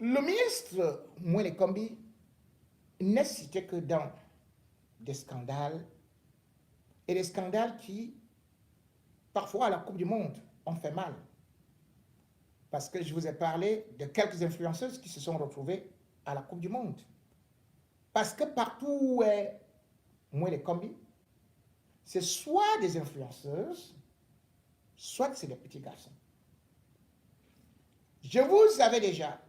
Le ministre Moïse Kombi n'est cité que dans des scandales, et des scandales qui, parfois à la Coupe du Monde, ont fait mal. Parce que je vous ai parlé de quelques influenceuses qui se sont retrouvées à la Coupe du Monde. Parce que partout où est Moïse Kombi, c'est soit des influenceuses, soit c'est des petits garçons. Je vous avais déjà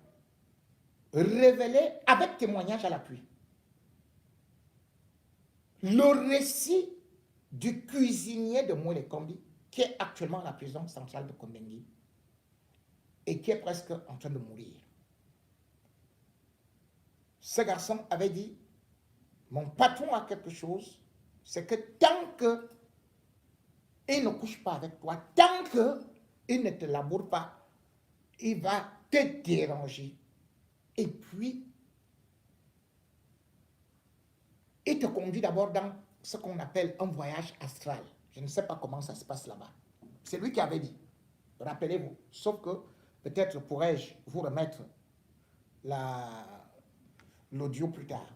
révélé, avec témoignage à l'appui, le récit du cuisinier de Moïse Kombi, qui est actuellement à la prison centrale de Kondengui et qui est presque en train de mourir. Ce garçon avait dit, mon patron a quelque chose, c'est que tant que il ne couche pas avec toi, tant qu'il ne te laboure pas, il va te déranger. Et puis, il te conduit d'abord dans ce qu'on appelle un voyage astral. Je ne sais pas comment ça se passe là-bas. C'est lui qui avait dit. Rappelez-vous. Sauf que peut-être pourrais-je vous remettre l'audio plus tard.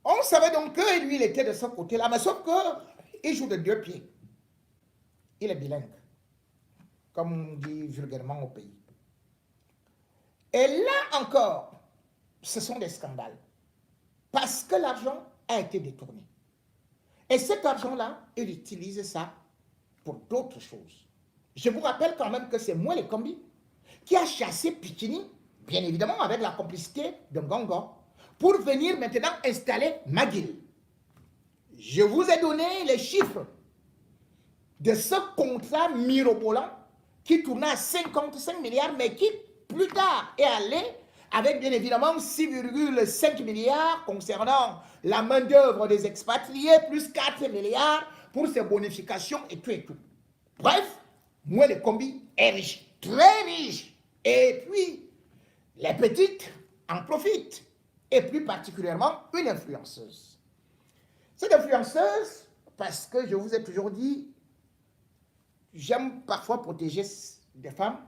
On savait donc que lui, il était de ce côté-là, mais sauf qu'il joue de deux pieds. Il est bilingue, comme on dit vulgairement au pays. Et là encore, ce sont des scandales. Parce que l'argent a été détourné. Et cet argent-là, il utilise ça pour d'autres choses. Je vous rappelle quand même que c'est Moïse Kombi qui a chassé Pikini, bien évidemment avec la complicité de Ngongo, pour venir maintenant installer McGill. Je vous ai donné les chiffres de ce contrat mirobolant qui tournait à 55 milliards, mais qui plus tard est allé avec bien évidemment 6,5 milliards concernant la main-d'œuvre des expatriés, plus 4 milliards pour ses bonifications et tout et tout. Bref, Moïse Kombi est riche, très riche. Et puis, les petites en profitent. Et plus particulièrement, une influenceuse. Cette influenceuse, parce que je vous ai toujours dit, j'aime parfois protéger des femmes,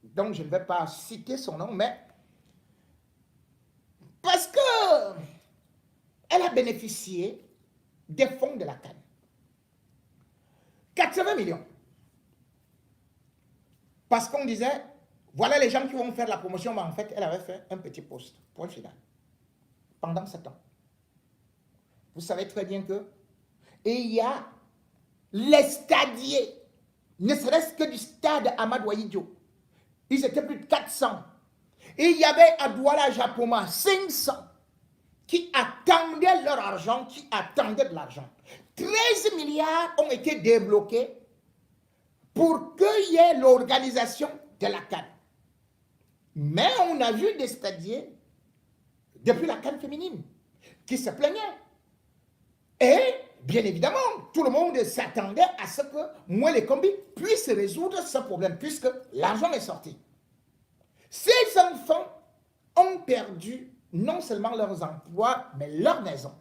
donc je ne vais pas citer son nom, mais parce que elle a bénéficié des fonds de la CAN. 80 millions. Parce qu'on disait, voilà les gens qui vont faire la promotion, mais en fait, elle avait fait un petit poste, point final, pendant 7 ans. Vous savez très bien que, et il y a les stadiers, ne serait-ce que du stade Amadou Ahidjo, ils étaient plus de 400. Et il y avait à Douala Japoma 500 qui attendaient leur argent, qui attendaient de l'argent. 13 milliards ont été débloqués pour qu'il y ait l'organisation de la CAN. Mais on a vu des stadiers depuis la CAN féminine qui se plaignaient. Et bien évidemment, tout le monde s'attendait à ce que Moïse Kombi puisse résoudre ce problème puisque l'argent est sorti. Ces enfants ont perdu non seulement leurs emplois, mais leur maison.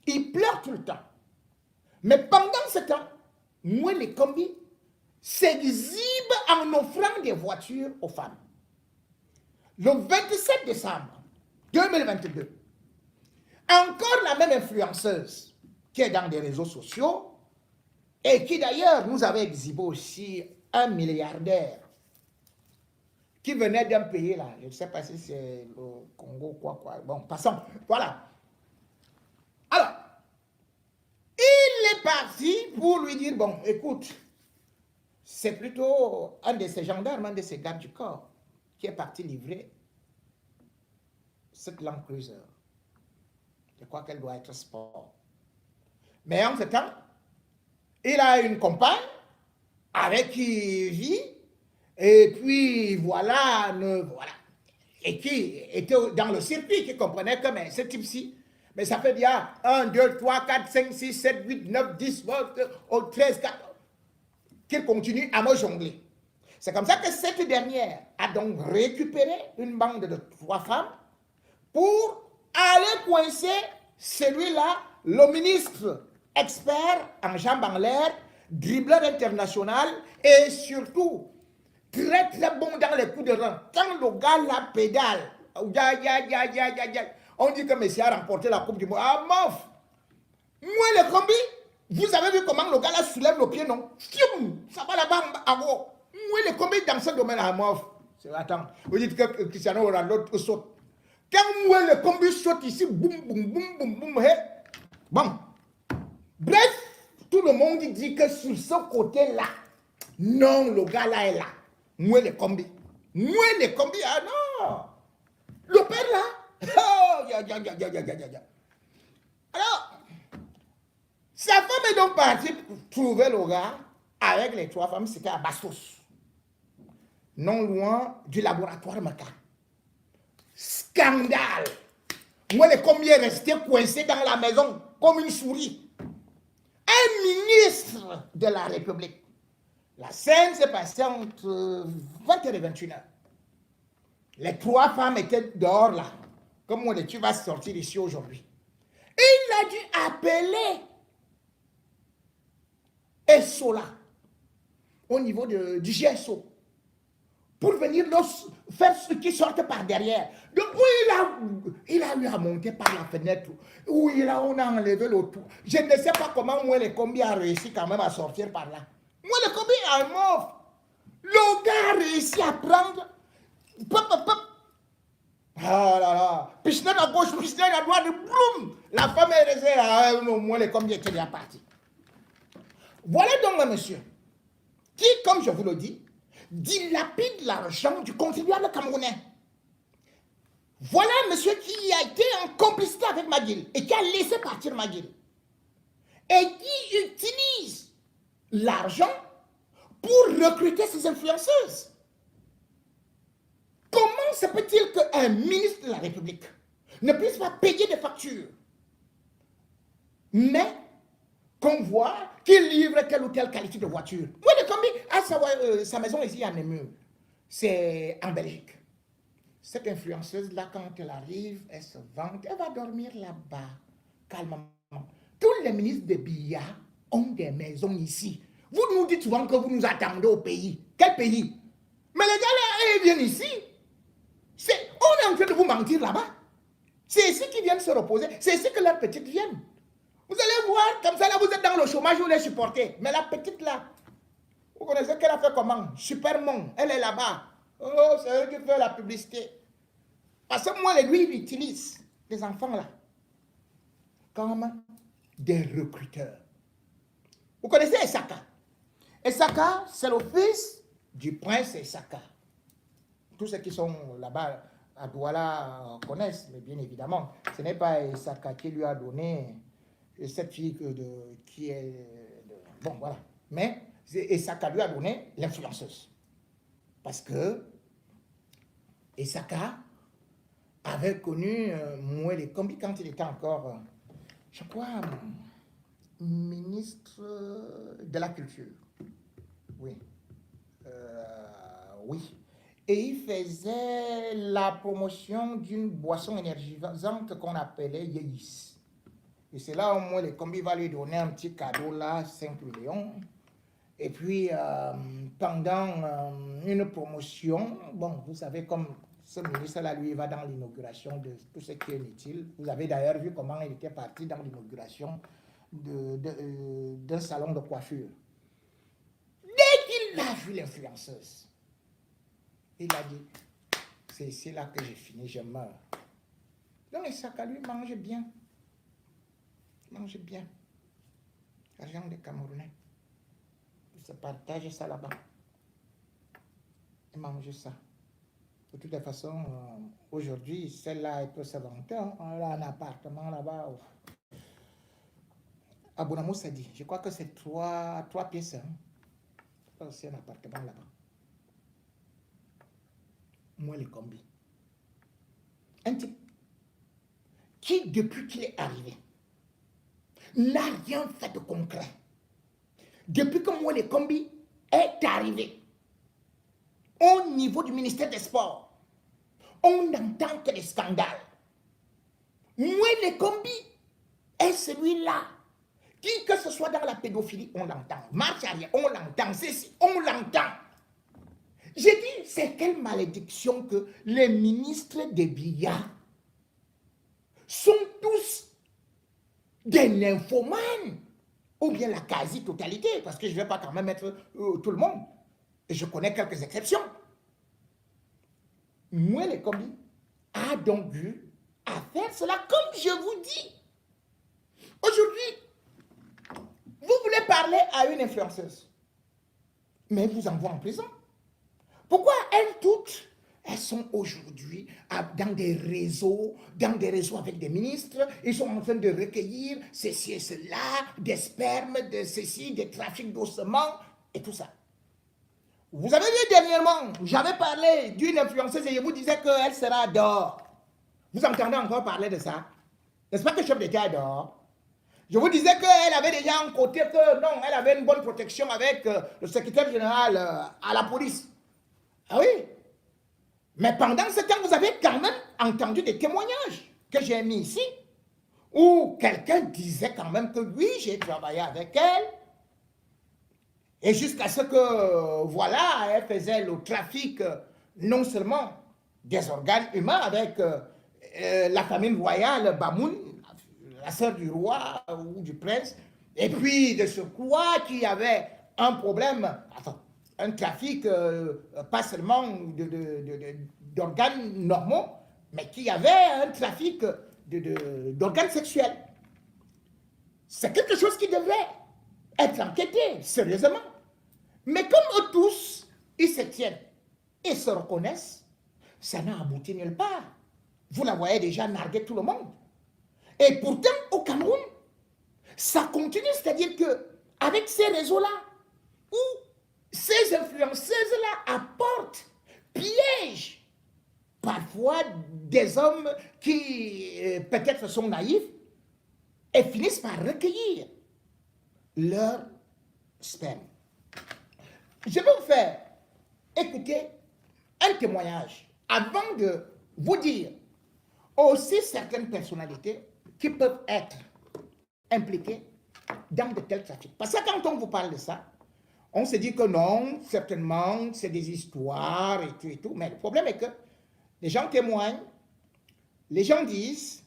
Ils pleurent tout le temps. Mais pendant ce temps, Moïse Kombi s'exhibe en offrant des voitures aux femmes. Le 27 décembre 2022, encore la même influenceuse qui est dans des réseaux sociaux et qui d'ailleurs nous avait exhibé aussi un milliardaire qui venait d'un pays là, je ne sais pas si c'est le Congo, quoi. Bon, passons, voilà. Alors, il est parti pour lui dire, bon, écoute, c'est plutôt un de ces gendarmes, un de ces gardes du corps qui est parti livrer cette Land Cruiser. Je crois qu'elle doit être sport. Mais en ce temps, il a une compagne avec qui il vit, et puis voilà, et qui était dans le circuit, qui comprenait que mais ce type-ci, mais ça fait bien 1, 2, 3, 4, 5, 6, 7, 8, 9, 10, 13, 14, qu'il continue à me jongler. C'est comme ça que cette dernière a donc récupéré une bande de 3 femmes pour aller coincer celui-là, le ministre expert en jambes en l'air, dribbleur international et surtout très très bon dans les les coups de rein. Quand le gars la pédale, on dit que Messi a remporté la Coupe du Monde. Ah, mof! Moi, le combi, vous avez vu comment le gars là soulève le pied, non? Ça va là-bas à vous. Moi, le combi dans ce domaine, à mof. Attends, vous dites que Cristiano Ronaldo saute. Quand moi, le combi saute ici, boum, boum, boum, boum, boum, hey. Bon. Bref, tout le monde dit que sur ce côté-là, non, le gars là est là. Moi, le combi. Moi, le combi, ah non. Le père là, oh, Alors, sa femme est donc partie pour trouver le gars avec les 3 femmes, c'était à Bastos. Non loin du laboratoire Maca. Scandale. Moi, le combi est resté coincé dans la maison comme une souris. Un ministre de la République. La scène s'est passée entre 20h et 21h. Les 3 femmes étaient dehors là. Comme on dit, tu vas sortir ici aujourd'hui. Il a dû appeler Essola au niveau du GSO pour venir faire ce qui sortent par derrière. Donc, il a eu à monter par la fenêtre. On a enlevé le tout. Je ne sais pas comment moi, le combi a réussi quand même à sortir par là. Moi, le combi a mort. Le gars a réussi à prendre. Pop, pop, pop. Ah là là. Piscine à gauche, piscine à droite, boum. La femme est restée. Moi, le combi était bien parti. Voilà donc un monsieur qui, comme je vous le dis, dilapide l'argent du contribuable camerounais. Voilà un monsieur qui a été en complicité avec Maguil et qui a laissé partir Maguil. Et qui utilise l'argent pour recruter ses influenceuses. Comment se peut-il qu'un ministre de la République ne puisse pas payer des factures, mais qu'on voit qu'il livre telle ou telle qualité de voiture? Moi, le combi, à savoir, sa maison ici à Nemur, c'est en Belgique. Cette influenceuse-là, quand elle arrive, elle se vante, elle va dormir là-bas, calmement. Tous les ministres de BIA ont des maisons ici. Vous nous dites souvent que vous nous attendez au pays. Quel pays? Mais les gars là, ils viennent ici. On est en train de vous mentir là-bas. C'est ici qu'ils viennent se reposer. C'est ici que leurs petites viennent. Vous allez voir, comme ça là, vous êtes dans le chômage, vous les supportez. Mais la petite là, vous connaissez qu'elle a fait comment? Supermon, elle est là-bas. Oh, c'est eux qui font la publicité. Parce que moi, lui, il utilise les enfants là comme des recruteurs. Vous connaissez Essaka? Essaka, c'est le fils du prince Essaka. Tous ceux qui sont là-bas à Douala connaissent, mais bien évidemment, ce n'est pas Essaka qui lui a donné cette fille qui est... bon, voilà. Mais Essaka lui a donné l'influenceuse. Parce que Essaka avait connu Mouele Kombi quand il était encore, je crois, ministre de la Culture. Oui. Oui. Et il faisait la promotion d'une boisson énergisante qu'on appelait Yeis. Et c'est là où Mouele Kombi va lui donner un petit cadeau là, 5 millions. Et puis, pendant une promotion, bon, vous savez, comme ce ministre-là, lui, va dans l'inauguration de tout ce qui est inutile. Vous avez d'ailleurs vu comment il était parti dans l'inauguration d'un salon de coiffure. Dès qu'il a vu l'influenceuse, il a dit, c'est ici là que j'ai fini, je meurs. Donc, Essaka, lui, mange bien. Mange bien. L'argent des Camerounais. Se partage ça là-bas. Et manger ça. De toutes les façons, aujourd'hui, celle-là, elle peut se vanter. On a un appartement là-bas. À Bonamou, ça dit. Je crois que c'est 3 pièces. Hein. C'est un appartement là-bas. Moi, les combis. Un type qui, depuis qu'il est arrivé, n'a rien fait de concret. Depuis que moi, les combis est arrivé au niveau du ministère des Sports, on n'entend que des scandales. Moi, les combis est celui-là qui, que ce soit dans la pédophilie, on l'entend. Marche arrière, on l'entend. Ceci, on l'entend. J'ai dit, c'est quelle malédiction que les ministres des Biya sont tous des nymphomanes, ou bien la quasi-totalité, parce que je ne vais pas quand même mettre tout le monde. Et je connais quelques exceptions. Moi, les combis a donc eu à faire cela, comme je vous dis. Aujourd'hui, vous voulez parler à une influenceuse, mais vous envoie en prison. Pourquoi elles toutes, elles sont aujourd'hui dans des réseaux avec des ministres, ils sont en train de recueillir ceci et cela, des spermes, de ceci, des trafics d'ossements et tout ça. Vous avez vu dernièrement, j'avais parlé d'une influenceuse et je vous disais qu'elle sera dehors. Vous entendez encore parler de ça? N'est-ce pas que le chef d'État est dehors? Je vous disais qu'elle avait déjà un côté que non, elle avait une bonne protection avec le secrétaire général à la police. Ah oui? Mais pendant ce temps, vous avez quand même entendu des témoignages que j'ai mis ici, où quelqu'un disait quand même que oui, j'ai travaillé avec elle, et jusqu'à ce que, voilà, elle faisait le trafic non seulement des organes humains avec la famille royale Bamoun, la sœur du roi ou du prince, et puis de surcroît qu'il y avait un problème, attends, un trafic pas seulement d'organes normaux, mais qu'il y avait un trafic d'organes sexuels. C'est quelque chose qui devait être enquêté sérieusement. Mais comme eux tous, ils se tiennent et se reconnaissent, ça n'a abouti nulle part. Vous la voyez déjà narguer tout le monde. Et pourtant, au Cameroun, ça continue, c'est-à-dire que avec ces réseaux-là, où ces influenceuses-là apportent, piègent parfois des hommes qui peut-être sont naïfs et finissent par recueillir leur sperme. Je vais vous faire écouter un témoignage avant de vous dire aussi certaines personnalités qui peuvent être impliquées dans de tels trafics. Parce que quand on vous parle de ça, on se dit que non, certainement, c'est des histoires et tout. Mais le problème est que les gens témoignent, les gens disent,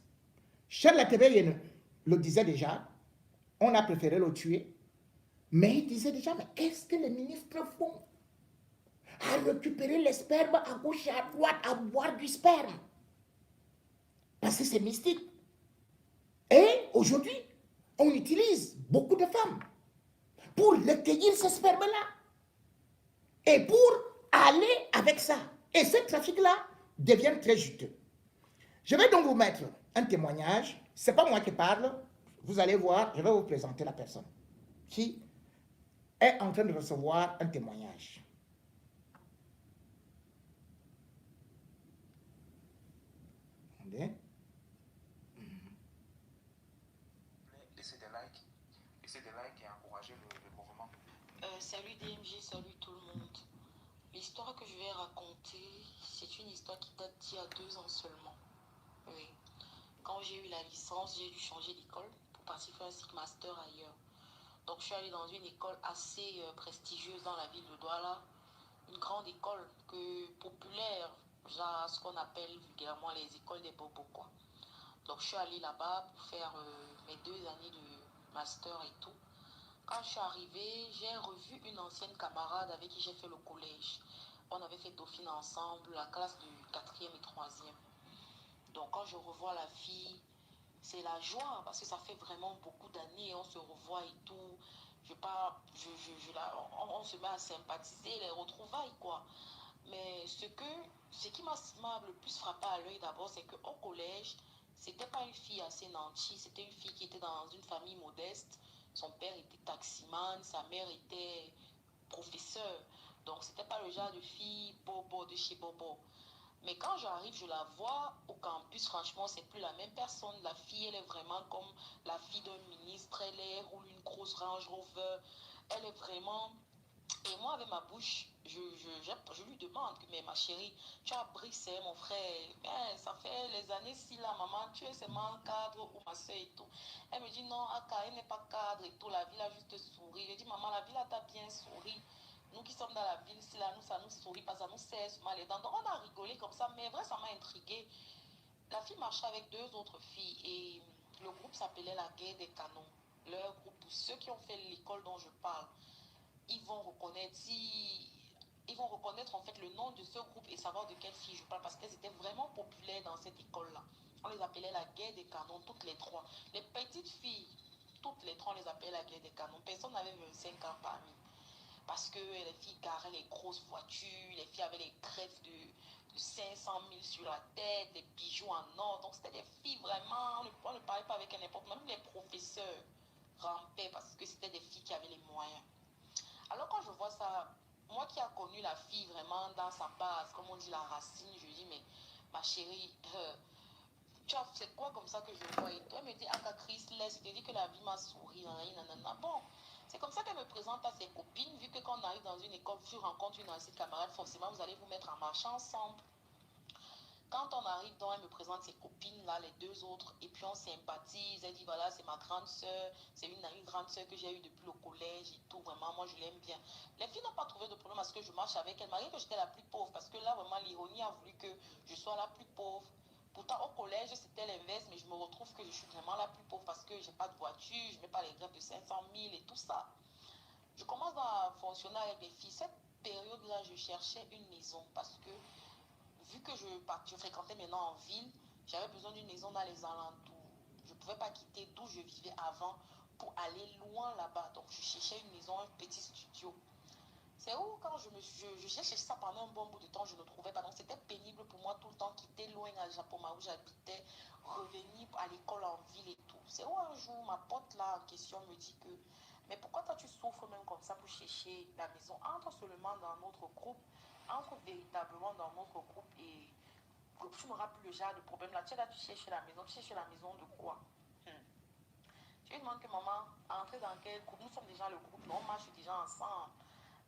Charles Latébé le disait déjà, on a préféré le tuer. Mais il disait déjà, mais qu'est-ce que les ministres font? À récupérer les spermes à gauche et à droite, à boire du sperme. Parce que c'est mystique. Et aujourd'hui, on utilise beaucoup de femmes pour recueillir ce sperme-là. Et pour aller avec ça. Et ce trafic-là devient très juteux. Je vais donc vous mettre un témoignage. Ce n'est pas moi qui parle. Vous allez voir, je vais vous présenter la personne qui est en train de recevoir un témoignage. Attendez. Laissez des likes et encourager le mouvement. Salut DMG, salut tout le monde. L'histoire que je vais raconter, c'est une histoire qui date d'il y a 2 ans seulement. Oui. Quand j'ai eu la licence, j'ai dû changer d'école pour partir faire un cycle master ailleurs. Donc je suis allée dans une école assez prestigieuse dans la ville de Douala, une grande école populaire, genre ce qu'on appelle vulgairement les écoles des bobos quoi. Donc je suis allée là-bas pour faire mes 2 années de master et tout. Quand je suis arrivée, j'ai revu une ancienne camarade avec qui j'ai fait le collège. On avait fait Dauphine ensemble, la classe du 4e et 3e. Donc quand je revois la fille, c'est la joie parce que ça fait vraiment beaucoup d'années, on se revoit et tout. On se met à sympathiser, les retrouvailles quoi. Mais ce qui m'a le plus frappé à l'œil d'abord, c'est qu'au collège, c'était pas une fille assez nantie, c'était une fille qui était dans une famille modeste. Son père était taximan, sa mère était professeure. Donc c'était pas le genre de fille bobo de chez bobo. Mais quand j'arrive, je la vois au campus, franchement, c'est plus la même personne. La fille, elle est vraiment comme la fille d'un ministre. Elle roule une grosse Range Rover. Elle est vraiment... Et moi, avec ma bouche, je lui demande, mais ma chérie, tu as brissé mon frère. Ben, ça fait les années si là, maman, tu es seulement un cadre ou ma soeur et tout. Elle me dit non, Aka, elle n'est pas cadre et tout. La ville a juste souri. Je dis, maman, la ville a bien souri. Nous qui sommes dans la ville, si là, nous, ça nous sourit pas, ça nous serre mal les dents. Donc, on a rigolé comme ça, mais vrai, ça m'a intrigué. La fille marchait avec deux autres filles et le groupe s'appelait la Guerre des Canons. Leur groupe, pour ceux qui ont fait l'école dont je parle, ils vont reconnaître ils vont reconnaître en fait le nom de ce groupe et savoir de quelle fille je parle parce qu'elles étaient vraiment populaires dans cette école-là. On les appelait la Guerre des Canons, toutes les trois. Les petites filles, toutes les trois, on les appelait la Guerre des Canons. Personne n'avait 25 ans parmi. Parce que les filles garaient les grosses voitures, les filles avaient les crêpes de 500 000 sur la tête, les bijoux en or. Donc c'était des filles vraiment, on ne parlait pas avec n'importe, même les professeurs rampaient parce que c'était des filles qui avaient les moyens. Alors quand je vois ça, moi qui a connu la fille vraiment dans sa base, comme on dit la racine, je dis mais ma chérie, c'est quoi comme ça que je vois et toi, elle me dit, Aka Chris, laisse, je te dis que la vie m'a souri, nanana. Bon, c'est comme ça qu'elle me présente à ses copines, vu que quand on arrive dans une école, tu rencontres une ancienne camarade, forcément vous allez vous mettre en marche ensemble. Quand on arrive, donc elle me présente ses copines, là, les deux autres, et puis on sympathise. Elle dit, voilà, c'est ma grande soeur, c'est une grande soeur que j'ai eue depuis le collège et tout, vraiment, moi je l'aime bien. Les filles n'ont pas trouvé de problème parce que je marche avec elle, malgré que j'étais la plus pauvre, parce que là, vraiment, l'ironie a voulu que je sois la plus pauvre. Pourtant, au collège, c'était l'inverse, mais je me retrouve que je suis vraiment la plus pauvre parce que j'ai pas de voiture, je mets pas les grèves de 500 000 et tout ça. Je commence à fonctionner avec les filles. Cette période-là, je cherchais une maison parce que vu que je fréquentais maintenant en ville, j'avais besoin d'une maison dans les alentours. Je ne pouvais pas quitter d'où je vivais avant pour aller loin là-bas. Donc je cherchais une maison, un petit studio. C'est où quand je cherchais ça pendant un bon bout de temps, je ne trouvais pas. Donc c'était pénible pour moi tout le temps quitter loin à Japoma où j'habitais, revenir à l'école en ville et tout. C'est où un jour ma pote là en question me dit que mais pourquoi toi tu souffres même comme ça pour chercher la maison? Entre seulement dans notre groupe, entre véritablement dans notre groupe et tu n'auras plus le genre de problème là. Tu es là, tu cherches la maison. Tu cherches la maison de quoi? Je lui demande que maman, entrer dans quel groupe? Nous sommes déjà le groupe, on marche déjà ensemble.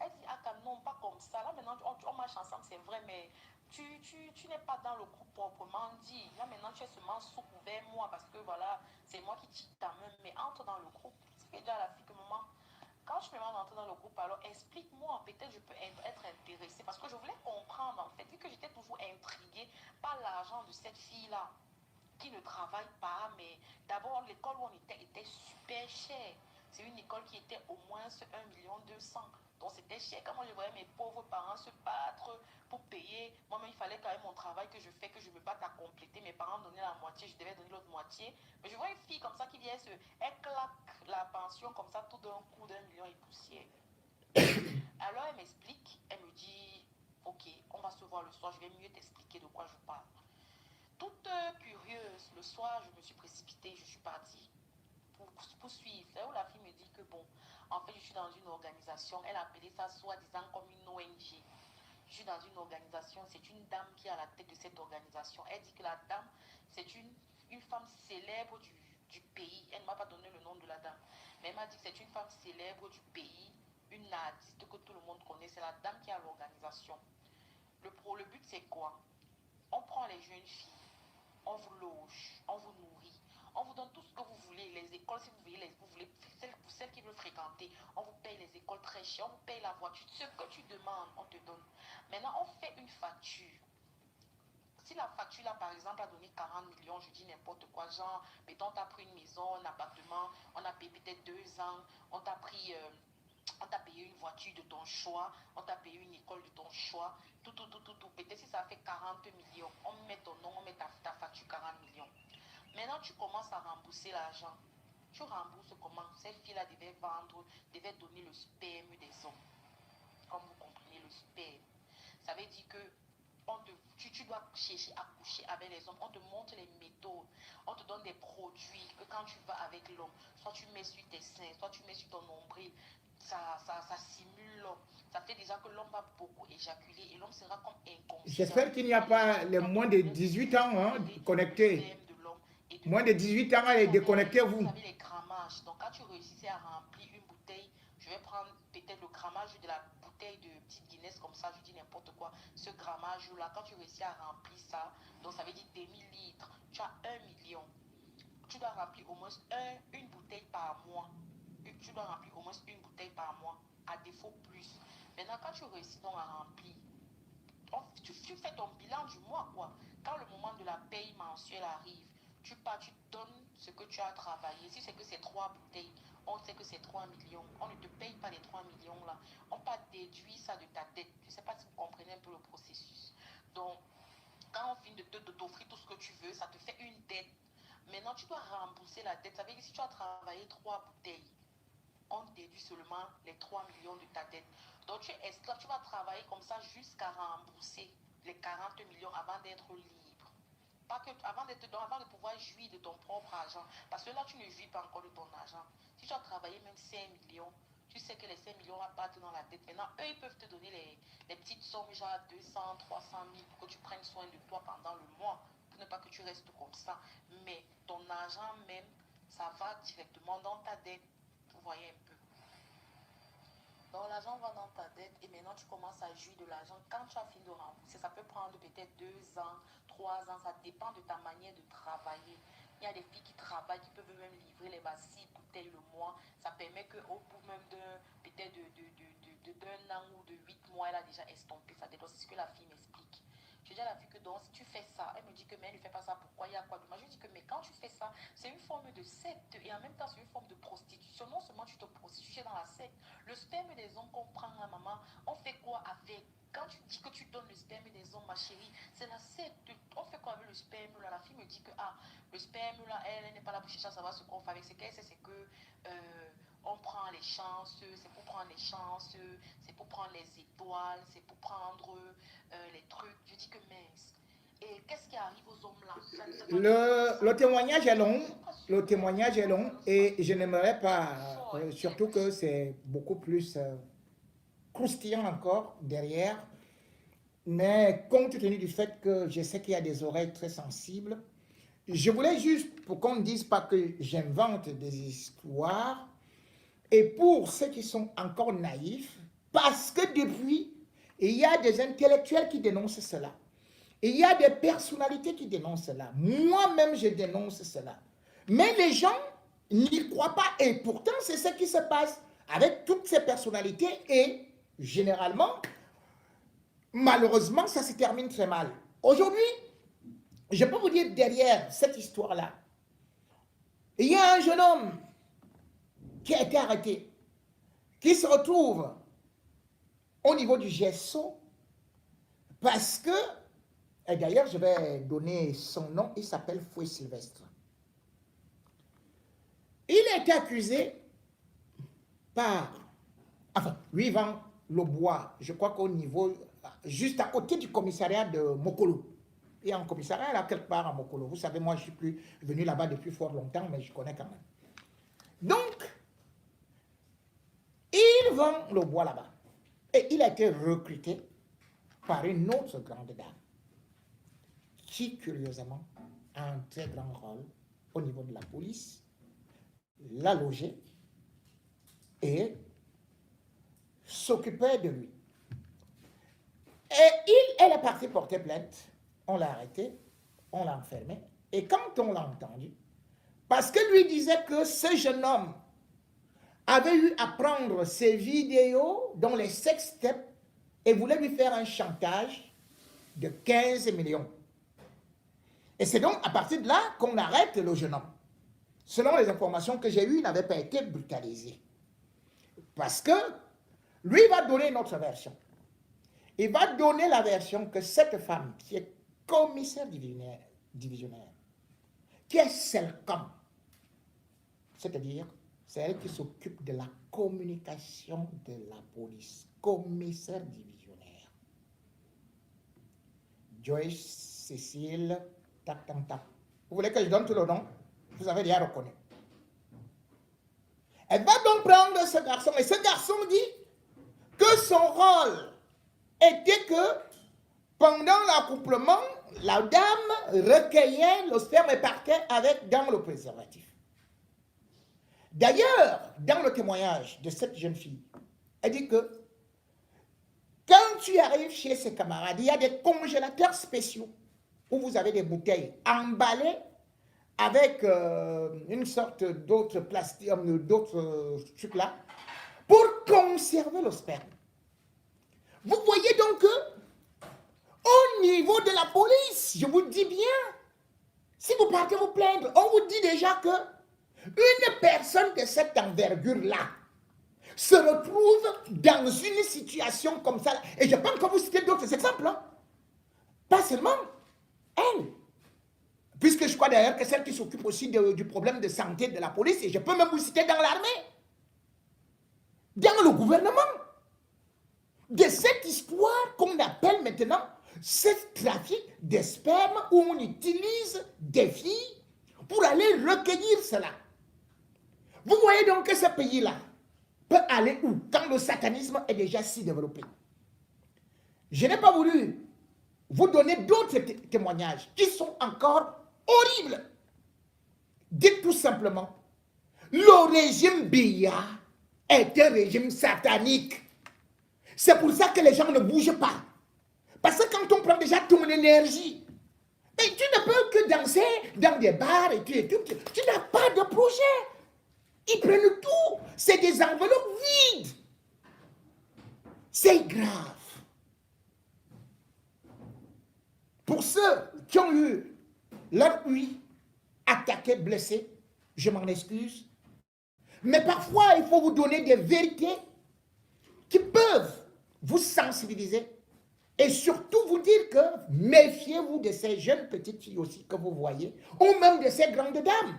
Elle dit, ah non, pas comme ça. Là maintenant, on marche ensemble, c'est vrai, mais tu n'es pas dans le groupe proprement dit. Là maintenant, tu es seulement sous couvert moi parce que voilà, c'est moi qui tire ta main, mais entre dans le groupe. C'est déjà la fille que maman, quand je me demande d'entrer dans le groupe, alors explique-moi, peut-être je peux être intéressée parce que je voulais comprendre en fait, vu que j'étais toujours intriguée par l'argent de cette fille-là qui ne travaille pas, mais d'abord l'école où on était super chère. C'est une école qui était au moins 1,2 million. Donc c'était cher. Quand moi je voyais mes pauvres parents se battre pour payer, moi-même il fallait quand même mon travail que je fais, que je me batte à compléter. Mes parents donnaient la moitié, je devais donner l'autre moitié. Mais je vois une fille comme ça qui vient elle claque la pension comme ça tout d'un coup d'1 million et poussière. Alors elle m'explique, elle me dit, ok, on va se voir le soir, je vais mieux t'expliquer de quoi je parle. Toute curieuse, le soir, je me suis précipitée, je suis partie pour suivre. C'est où la fille me dit que bon, en fait, je suis dans une organisation, elle appelait ça soi-disant comme une ONG. Je suis dans une organisation, c'est une dame qui est à la tête de cette organisation. Elle dit que la dame, c'est une femme célèbre du pays. Elle ne m'a pas donné le nom de la dame, mais elle m'a dit que c'est une femme célèbre du pays, une artiste que tout le monde connaît. C'est la dame qui a l'organisation. Le but, c'est quoi? On prend les jeunes filles, on vous loge, on vous nourrit, on vous donne tout ce que vous voulez, les écoles, si vous voulez celles qui veulent fréquenter, on vous paye les écoles très chères, on vous paye la voiture, ce que tu demandes, on te donne. Maintenant, on fait une facture. Si la facture, là, par exemple, a donné 40 millions, je dis n'importe quoi, genre, mettons, on t'a pris une maison, un appartement, on a payé peut-être 2 ans, on t'a pris... on t'a payé une voiture de ton choix, on t'a payé une école de ton choix, tout. Peut-être si ça fait 40 millions, on met ton nom, on met ta facture 40 millions. Maintenant, tu commences à rembourser l'argent. Tu rembourses comment? Cette fille-là devait donner le sperme des hommes. Comme vous comprenez, le sperme. Ça veut dire que tu dois chercher à coucher avec les hommes. On te montre les méthodes. On te donne des produits que quand tu vas avec l'homme, soit tu mets sur tes seins, soit tu mets sur ton nombril. Ça simule l'homme. Ça fait déjà que l'homme va beaucoup éjaculer et l'homme sera comme inconscient. J'espère qu'il n'y a pas les moins de 18 ans hein, connectés. Moins de 18 ans, allez, déconnectez-vous. Vous savez les grammages. Donc quand tu réussissais à remplir une bouteille, je vais prendre peut-être le grammage de la bouteille de petite Guinness comme ça, je dis n'importe quoi. Ce grammage-là, quand tu réussis à remplir ça, donc ça veut dire demi-litre, tu as 1 million. Tu dois remplir au moins une bouteille par mois. Tu dois remplir au moins une bouteille par mois à défaut plus. Maintenant, quand tu réussis donc à remplir, tu fais ton bilan du mois, quoi. Quand le moment de la paye mensuelle arrive, tu pars, tu donnes ce que tu as travaillé. Si c'est que c'est 3 bouteilles, on sait que c'est 3 millions. On ne te paye pas les 3 millions là. On va déduire ça de ta dette. Je ne sais pas si vous comprenez un peu le processus. Donc, quand on finit de t'offrir tout ce que tu veux, ça te fait une dette. Maintenant, tu dois rembourser la dette. Ça veut dire que si tu as travaillé 3 bouteilles, on déduit seulement les 3 millions de ta dette. Donc, tu es esclave, tu vas travailler comme ça jusqu'à rembourser les 40 millions avant d'être libre. Pas que, avant de pouvoir jouir de ton propre argent. Parce que là, tu ne vis pas encore de ton argent. Si tu as travaillé même 5 millions, tu sais que les 5 millions là partent dans la dette. Maintenant, eux, ils peuvent te donner les petites sommes, genre 200, 300 000 pour que tu prennes soin de toi pendant le mois, pour ne pas que tu restes comme ça. Mais ton argent même, ça va directement dans ta dette. Vous voyez un peu. Donc l'argent va dans ta dette et maintenant tu commences à jouir de l'argent. Quand tu as fini de rembourser, ça peut prendre peut-être 2 ans, 3 ans, ça dépend de ta manière de travailler. Il y a des filles qui travaillent, qui peuvent même livrer les 6 bouteilles le mois. Ça permet qu'au bout même peut-être d'un an ou de 8 mois, elle a déjà estompé sa dette. C'est ce que la fille m'explique. Je dis à la fille que donc, si tu fais ça, elle me dit que mais elle ne fait pas ça, pourquoi, il y a quoi de mal? Je lui dis que mais quand tu fais ça, c'est une forme de secte et en même temps c'est une forme de prostitution. Non seulement tu te prostitues dans la secte, le sperme des hommes qu'on prend à maman, on fait quoi avec? Quand tu dis que tu donnes le sperme des hommes, ma chérie, c'est la secte. On fait quoi avec le sperme là? La fille me dit que le sperme là, elle n'est pas là pour chercher à savoir ce qu'on fait avec. Ce qu'elle sait, c'est que on prend les chances, c'est pour prendre les chances, c'est pour prendre les étoiles, c'est pour prendre les trucs. Je dis que mince. Et qu'est-ce qui arrive aux hommes là? Le témoignage est long, le témoignage est long et je n'aimerais pas, surtout que c'est beaucoup plus croustillant encore derrière, mais compte tenu du fait que je sais qu'il y a des oreilles très sensibles, je voulais juste, pour qu'on ne dise pas que j'invente des histoires, et pour ceux qui sont encore naïfs, parce que depuis, il y a des intellectuels qui dénoncent cela. Il y a des personnalités qui dénoncent cela. Moi-même, je dénonce cela. Mais les gens n'y croient pas. Et pourtant, c'est ce qui se passe avec toutes ces personnalités. Et généralement, malheureusement, ça se termine très mal. Aujourd'hui, je peux vous dire derrière cette histoire-là, il y a un jeune homme qui a été arrêté, qui se retrouve au niveau du GSO parce que, et d'ailleurs je vais donner son nom, il s'appelle Fouet Sylvestre. Il a été accusé par, enfin, lui vend le bois, je crois qu'au niveau, juste à côté du commissariat de Mokolo. Il y a un commissariat là quelque part à Mokolo. Vous savez, moi je ne suis plus venu là-bas depuis fort longtemps, mais je connais quand même. Donc, il vend le bois là-bas. Et il a été recruté par une autre grande dame qui, curieusement, a un très grand rôle au niveau de la police, l'a logé et s'occupait de lui. Et elle est partie porter plainte. On l'a arrêté, on l'a enfermé. Et quand on l'a entendu, parce que lui disait que ce jeune homme avait eu à prendre ses vidéos dans les sextapes et voulait lui faire un chantage de 15 millions. Et c'est donc à partir de là qu'on arrête le jeune homme. Selon les informations que j'ai eues, il n'avait pas été brutalisé. Parce que lui va donner notre version. Il va donner la version que cette femme qui est commissaire divisionnaire, qui est CELCOM, c'est-à-dire c'est elle qui s'occupe de la communication de la police, commissaire divisionnaire. Joyce, Cécile, tac, tac, tac. Vous voulez que je donne tout le nom? Vous avez déjà reconnu. Elle va donc prendre ce garçon, et ce garçon dit que son rôle était que pendant l'accouplement, la dame recueillait le sperme et partait avec dans le préservatif. D'ailleurs, dans le témoignage de cette jeune fille, elle dit que quand tu arrives chez ses camarades, il y a des congélateurs spéciaux où vous avez des bouteilles emballées avec une sorte d'autres plastiques, d'autres trucs là, pour conserver le sperme. Vous voyez donc que, au niveau de la police, je vous dis bien, si vous partez vous plaindre, on vous dit déjà que une personne de cette envergure-là se retrouve dans une situation comme ça. Et je peux encore vous citer d'autres exemples. Hein. Pas seulement elle. Puisque je crois d'ailleurs que celle qui s'occupe aussi du problème de santé de la police, et je peux même vous citer dans l'armée, dans le gouvernement, de cette histoire qu'on appelle maintenant ce trafic de sperme où on utilise des filles pour aller recueillir cela. Vous voyez donc que ce pays-là peut aller où quand le satanisme est déjà si développé. Je n'ai pas voulu vous donner d'autres témoignages qui sont encore horribles. Dites tout simplement, le régime Biya est un régime satanique. C'est pour ça que les gens ne bougent pas. Parce que quand on prend déjà ton énergie, mais tu ne peux que danser dans des bars et tout, tu n'as pas de projet. Ils prennent tout. C'est des enveloppes vides. C'est grave. Pour ceux qui ont eu leur oui attaqué, blessé, je m'en excuse. Mais parfois, il faut vous donner des vérités qui peuvent vous sensibiliser et surtout vous dire que méfiez-vous de ces jeunes petites filles aussi que vous voyez, ou même de ces grandes dames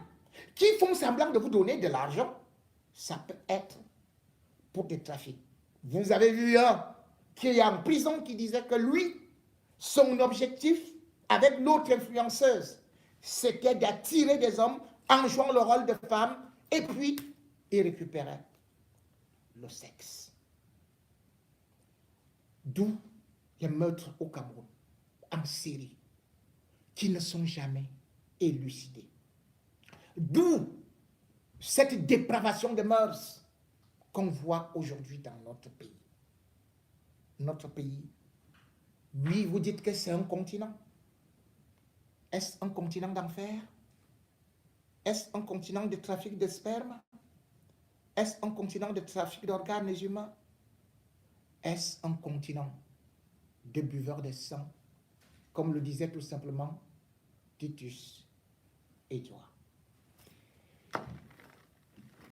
qui font semblant de vous donner de l'argent. Ça peut être pour des trafics. Vous avez vu un qui est en prison qui disait que lui, son objectif avec l'autre influenceuse, c'était d'attirer des hommes en jouant le rôle de femme et puis il récupérait le sexe. D'où les meurtres au Cameroun, en série, qui ne sont jamais élucidés. D'où cette dépravation des mœurs qu'on voit aujourd'hui dans notre pays. Notre pays, oui, vous dites que c'est un continent. Est-ce un continent d'enfer? Est-ce un continent de trafic de sperme? Est-ce un continent de trafic d'organes humains? Est-ce un continent de buveurs de sang, comme le disait tout simplement Titus Édouard?